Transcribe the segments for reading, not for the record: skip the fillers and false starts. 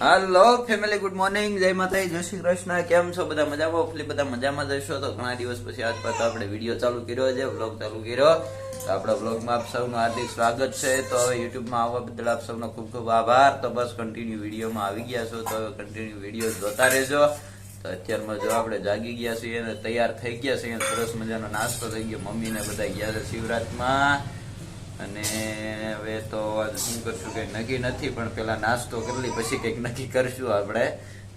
Hello family, good morning, જય માતાજી, જય શ્રી કૃષ્ણ. કેમ છો બધા? મજામાં? હોપફુલી બધા મજામાં જશો. તો ઘણા દિવસ પછી આજ પાછો આપણે વિડીયો ચાલુ કર્યો છે, વ્લોગ ચાલુ કર્યો. તો આપણા વ્લોગમાં આપ સૌનું હાર્દિક સ્વાગત છે. તો હવે યુટ્યુબમાં આવવા બદલ આપ સૌનો ખૂબ ખૂબ આભાર. તો બસ કન્ટિન્યુ વિડીયોમાં આવી ગયા છો, તો હવે કન્ટિન્યુ વિડીયો જોતા રહેજો. તો અત્યારમાં જો આપણે જાગી ગયા છીએ અને તૈયાર થઈ ગયા છીએ, સરસ મજાનો નાસ્તો થઈ ગયો. મમ્મીને બધા ગયા છે શિવરાતમાં. અને હવે તો શું કરશું કઈ નક્કી નથી, પણ પેલા નાસ્તો કરી લઈ પછી કઈક નક્કી કરશું આપણે.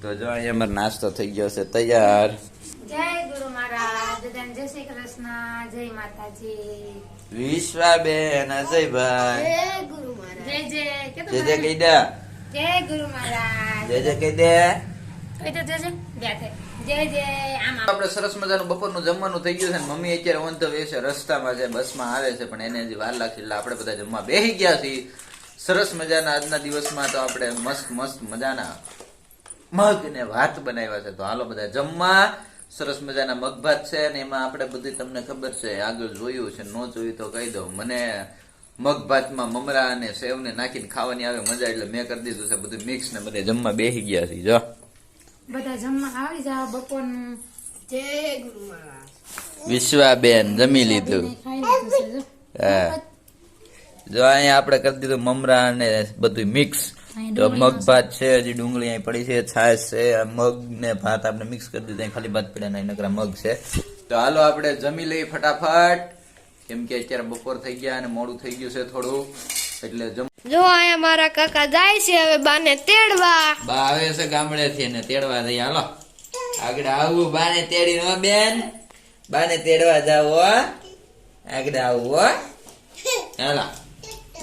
તો જો અહીંયા અમારો નાસ્તો થઈ ગયો છે તૈયાર. જય ગુરુ મહારાજ, જય શ્રી કૃષ્ણ, જય માતાજી, વિશ્વાબેન, અજયભાઈ, જય ગુરુ મહારાજ, જય જય કહી દે, જય ગુરુ મહારાજ, જય કહી દે. આપણે સરસ મજાનું બપોરનું જમવાનું થઈ ગયું છે. મમ્મી અત્યારે ઓન ધ વે છે, રસ્તામાં છે, બસમાં આવે છે, પણ એને હજી વાર લાગશે. એટલે આપણે બધા જમવા બેસી ગયા છીએ. સરસ મજાના આજના દિવસમાં તો આપણે મસ્ત મસ્ત મજાના મગ ને ભાત બનાવ્યા છે. તો હાલો બધા જમવા. સરસ મજાના મગ ભાત છે, અને એમાં આપણે બધી તમને ખબર છે, આગળ જોયું છે, નો જોયું તો કહી દઉં. મને મગ ભાતમાં મમરા અને સેવ ને નાખીને ખાવાની આવે મજા, એટલે મેં કરી દીધું છે બધું મિક્સ ને બધે જમવા બેસી ગયા છીએ. જો બધા જમવા આવી જાવ બપોરનું. જય ગુરુ મહારાજ. વિશ્વાબેન જમી લીધું. ખાઈ લીધું છે જો. હા, જો અહીંયા આપણે કરી દીધું મમરા અને બધું મિક્સ. તો મગ ભાત છે, હજી ડુંગળી અહીં પડી છે, છાશ છે, મગ ને ભાત આપણે મિક્સ કરી દીધું. અહીં ખાલી ભાત પડ્યા નહીં, નકરા મગ છે. તો હાલો આપણે જમી લઈએ ફટાફટ, કેમ કે અત્યારે બપોર થઈ ગયા અને મોડું થઈ ગયું છે થોડું, એટલે જો અહીંયા મારા કાકા જાય છે હવે બાને તેડવા. બા આવે છે ગામડે થી અને તેડવા જઈએ. હાલો આગળ આવું, બાને તેડી નો બેન, બાને તેડવા જાવ હો, આગળ આવું હો. હાલો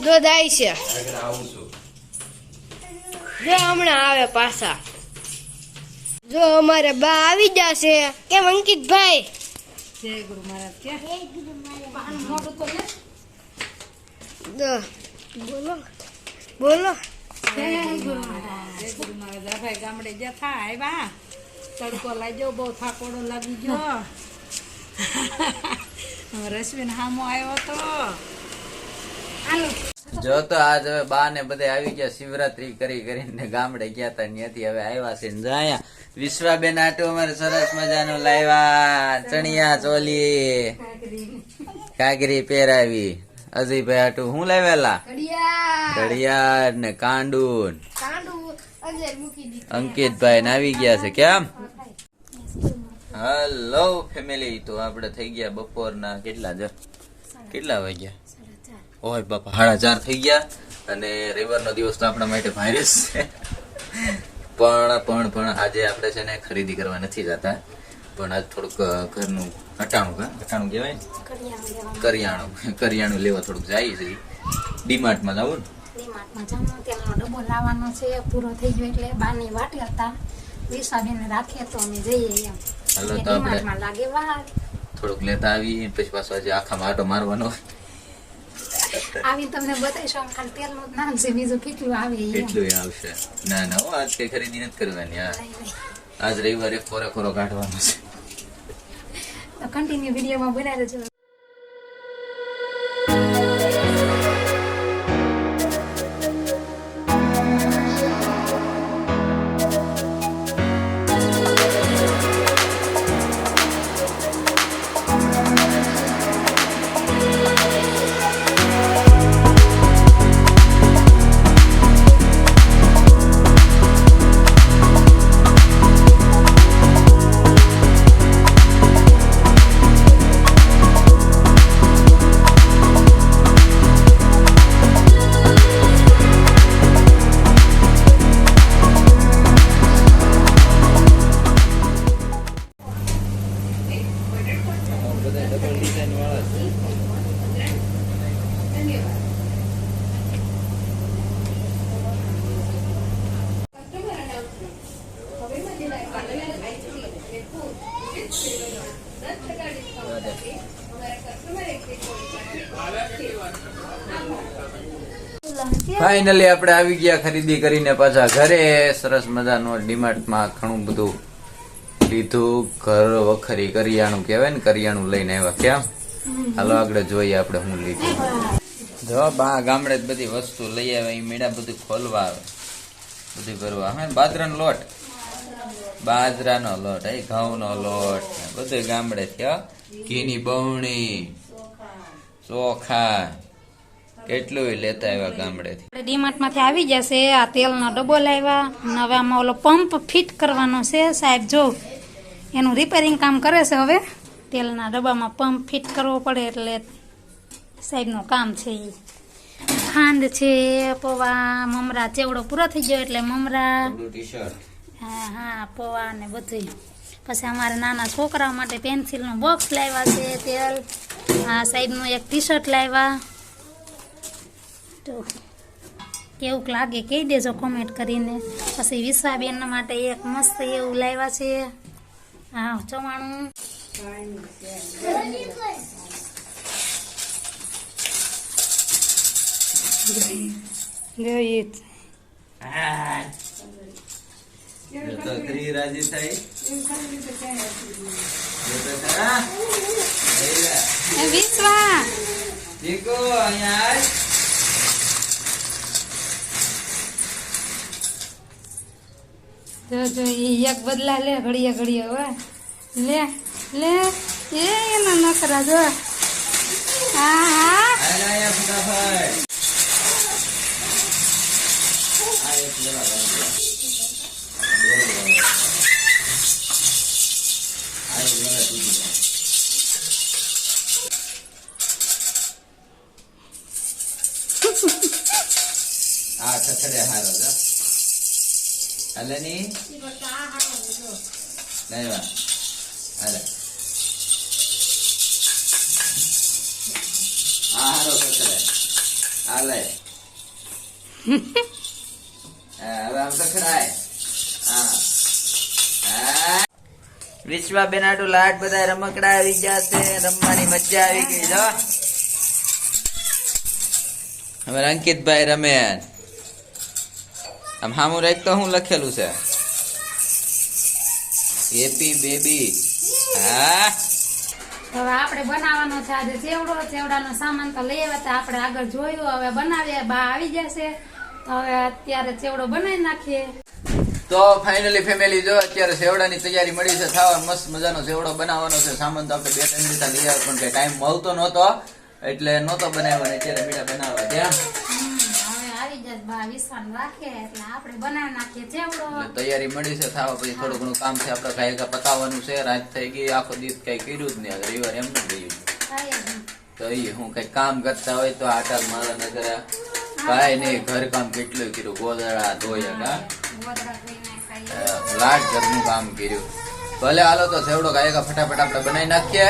જો જાય છે, આગળ આવું છું. જો હમણાં આવે પાછા. જો અમારે બા આવી જશે. કેમ અંકિતભાઈ? જય ગુરુ મહારાજ. ક્યાં મોટું તો લે. જો બોલો બોલો. જય ગુરુ મહારાજ, જય ગુરુ મહારાજ. આ ભાઈ ગામડે જતા આવ્યા, તડકો લાગ્યો, બહુ થાકોડો લાગી ગયો. રશ્મિન હામો આવ્યો તો. હાલો જો તો આજ હવે બા ને બધે આવી ગયા, શિવરાત્રી કરી કરીને ગામડે ગયા હતા, ત્યાંથી હવે આવ્યા છે. જો અહીંયા વિશ્વાબેન આટો અમારે સરસ મજાનું લાવ્યા, ચણિયા ચોલી કાગરી પહેરાવી. અજયભાઈ આટું હું લાવેલા ઘડિયાળ ને કાંડુન. અંકિતભાઈ ને આવી ગયા છે. કેમ? હેલો ફેમિલી, તો આપણે થઈ ગયા બપોરના કેટલા વાગ્યા? ઓય બાપા, 4:30 થઈ ગયા. અને રવિવારનો દિવસ તો આપણા માટે વાયરસ છે. પણ આજે આપણે છે ને ખરીદી કરવા નથી જતા, પણ આજ થોડુંક ઘરનું હટાણું કહેવાય ને, કરિયાણું લેવા થોડુંક જાય છે. ડીમાર્ટમાં જવું ને, ડીમાર્ટમાં જમો તેલનો ડબ્બો લાવવાનો છે, પૂરો થઈ ગયો એટલે બાની વાટે હતા. વિશ્વાબેન રાખીએ તો અમે જઈએ એમ. હાલો તો આપણે ડીમાર્ટમાં લાગે વાર. થોડુંક લેતા આવી, પછી પાછો આજે આખામાં આટો મારવાનો. આવી તમને બતાવીશું. ખાલી તેલનું જ નામ છે, બીજું કેટલું આવે એમ. કેટલું આવશે? ના આજ કઈ ખરીદી નથી કરવાની. આજ રવિવારે ખોરો કાઢવાનો છે. તો કન્ટિન્યુ વિડીયોમાં બનાવી દેજો. ફાઇનલી આપણે આવી ગયા ખરીદી કરીને પાછા ઘરે. સરસ મજાનું ડીમાર્ટમાં ઘણું બધું લીધું. ઘર વખરી કરિયાણું કહેવાય ને, કરિયાણું લઈને આવ્યા. કેમ? હાલો આગળ જોઈએ આપણે શું લીધું. જો બા ગામડે બધી વસ્તુ લઈ આવે, અહીં મેળા બધું ખોલવા આવે. બધું ભરવા હે બાજરાનો લોટ ઘઉંનો લોટ ને બધું ગામડે થી ઘીની બવણી ચોખા કેટલું લેતા આવ્યા ગામડેથી. ડીમાર્ટ માંથી આવી જશે. આ તેલનો ડબ્બો લાવ્યા. હવે આમાં ઓલો પંપ ફિટ કરવાનો છે. સાહેબ જો એનું રિપેરિંગ કામ કરે છે. હવે તેલના ડબ્બામાં પંપ ફિટ કરવો પડે એટલે સાહેબનું કામ છે. એ ખાંડ છે, પૌવા, મમરા, ચેવડો પૂરો થઈ ગયો એટલે મમરા, ટી-શર્ટ હા પૌવા ને બધું. પછી અમારે નાના છોકરાઓ માટે પેન્સિલનું બોક્સ લાવ્યા છે. તેલ, આ સાહેબનું એક ટી-શર્ટ લાવ્યા. તો કેવું લાગે કહી દેજો કોમેન્ટ કરીને. પછી વિશ્વાબેન માટે એક મસ્ત એવું લાવ્યા છે. હા ચવાણું તો ત્રી રાજી થઈ વિશ્વા દીકો અહીંયા આય. જો એક બદલા લે ઘડીએ હવે લે એના નકરા જો. હા આય આય ફટાફટ. આ એક લેવા દો. આય લેવા દીધી. આ છછડે હારો જો. હાલેની લેવા હાલે. આ હારો છછડે હાલે. હવે આમ સખડાય. વિશ્વાબેન આટલું લાટ બધા રમકડા આવી ગયા છે. રમવાની મજા આવી ગઈ જો. હવે અંકિતભાઈ રમે. આમ હામું રાખ તો શું લખેલું છે? Happy baby. હા હવે આપણે બનાવવાનો છે આજે ચેવડો. ચેવડાનો સામાન તો લઈ આવ્યા હતા આપણે આગળ જોયું. હવે બનાવીએ. બા આવી જશે તો હવે અત્યારે ચેવડો બનાવી નાખીએ. તો ફાઇનલી ફેમિલી જો અત્યારે સેવડાની તૈયારી મળી છે થવા. મસ્ત મજાનો સેવડો બનાવવાનો છે. સામાન તો આપણે 2-3 દિવસ લઈ આવ્યા પણ કઈ ટાઈમ મળતો નહોતો એટલે નહોતો બનાવ્યો. અત્યારે બીડા બનાવવા ત્યાં હવે આવી જશે બા વિશ્વાસ રાખે એટલે આપણે બનાવી નાખીએ ચેવડો. તૈયારી મળી છે થવા. પછી થોડું ઘણું કામ છે આપણે કાંઈ પતાવવાનું છે. રાત થઈ ગઈ આખો દિવસ કઈ કર્યું જ નહીં. રવિવાર એમ જ ગયું. તો એ હું કઈ કામ કરતા હોય તો આટા મારા નજરે કાંઈ નહીં. ઘર કામ કેટલું કર્યું. ગોદડા ધોયા લાટ ઘરનું કામ કર્યું. ભલે હાલો તો સેવડો કાયકા ફટાફટ આપણે બનાવી નાખીએ.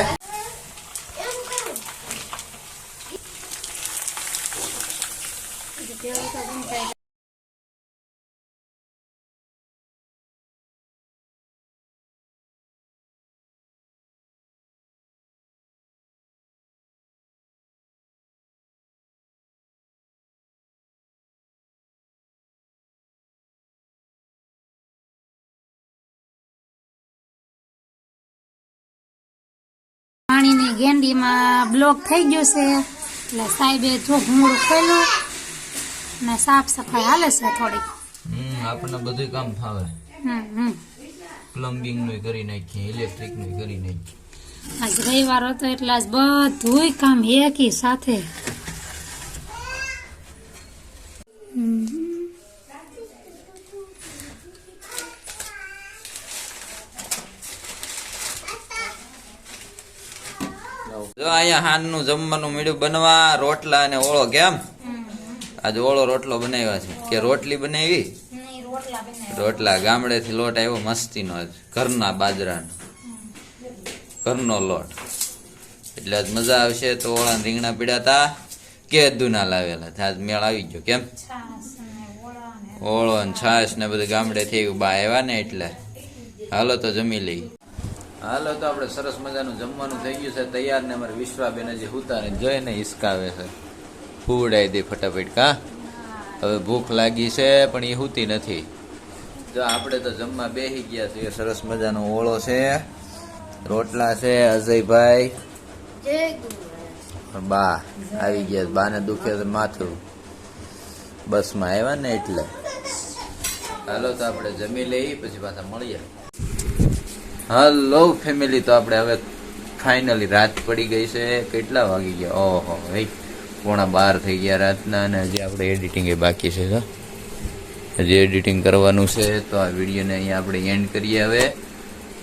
પાણીની ગેંડીમાં બ્લોક થઈ ગયો છે એટલે સાહેબે જો ભૂંગળું ખોલ્યું ને સાફ સફાઈ હાલે છે થોડીક. આપણને બધું કામ ફાવે. પ્લમ્બિંગ નું કરી નાખીએ, ઇલેક્ટ્રિક નું કરી નાખીએ. આજ રવિવાર હતો એટલે આજ બધું કામ એકી સાથે. જો અહીંયા હાનનું જમવાનું મળ્યું બનવા. રોટલા અને ઓળો. કેમ આજે ઓળો રોટલો બનાવ્યા છે કે રોટલી બનાવી? રોટલા ગામડેથી લોટ આવ્યો મસ્તીનો. ઘરના બાજરાનો ઘરનો લોટ એટલે આજ મજા આવશે. તો ઓળા રીંગણા પીડાતા કે દુના લાવેલા આજ મેળ આવી ગયો. કેમ ઓળો ને છાશ ને બધું ગામડેથી બા આવ્યા ને એટલે હાલો તો જમી લઈ. હાલો તો આપણે સરસ મજાનું જમવાનું થઈ ગયું છે તૈયાર. ને અમારે વિશ્વાબેન જે ઉતારે જોઈને હિસકાવે છે. ફૂડાઈ દે ફટાફટ. કા હવે ભૂખ લાગી છે પણ એ હુતી નથી. જો આપણે તો જમવા બેસી ગયા છીએ. સરસ મજાનો ઓળો છે, રોટલા છે. અજયભાઈ બા આવી ગયા. બાને દુખે છે માથું. બસમાં આવ્યા ને એટલે હાલો તો આપણે જમી લઈ પછી પાછા મળીએ. હાલો ફેમિલી, તો આપણે હવે ફાઇનલી રાત પડી ગઈ છે. કેટલા વાગી ગયા? ઓહો ભાઈ, 11:15 થઈ ગયા રાતના. અને હજી આપણે એડિટિંગ એ બાકી છે. હજી એડિટિંગ કરવાનું છે. તો આ વિડીયોને અહીંયા આપણે એન્ડ કરીએ હવે.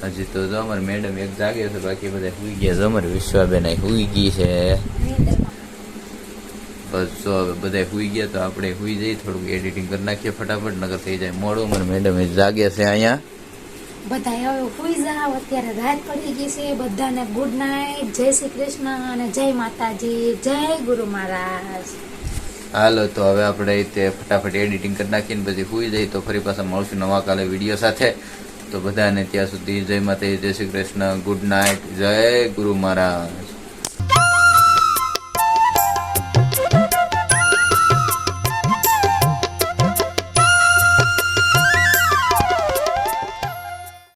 હજી તો જો અમારે મેડમ એક જાગે છે, બાકી બધા સુઈ ગયા છે. અમારે વિશ્વાબેન સુઈ ગઈ છે. બસ જો હવે બધા સુઈ ગયા તો આપણે સુઈ જઈએ. થોડુંક એડિટિંગ કરી નાખીએ ફટાફટ, નગર થઈ જાય મોડું. અમારે મેડમ જાગે છે અહીંયા. બધા હવે સુઈ જાવ, અત્યારે રાત પડી ગઈ છે. બધાને ગુડ નાઇટ, જય શ્રી કૃષ્ણ અને જય માતાજી, જય ગુરુ મહારાજ. હાલો તો હવે આપણે તે ફટાફટ એડિટિંગ કરી નાખીને પછી સુઈ જઈએ. તો ફરી પાછા મળશું નવા કાલે વિડીયો સાથે. તો બધાને ત્યાં સુધી જય માતાજી, જય શ્રી કૃષ્ણ, ગુડ નાઇટ, જય ગુરુ મહારાજ.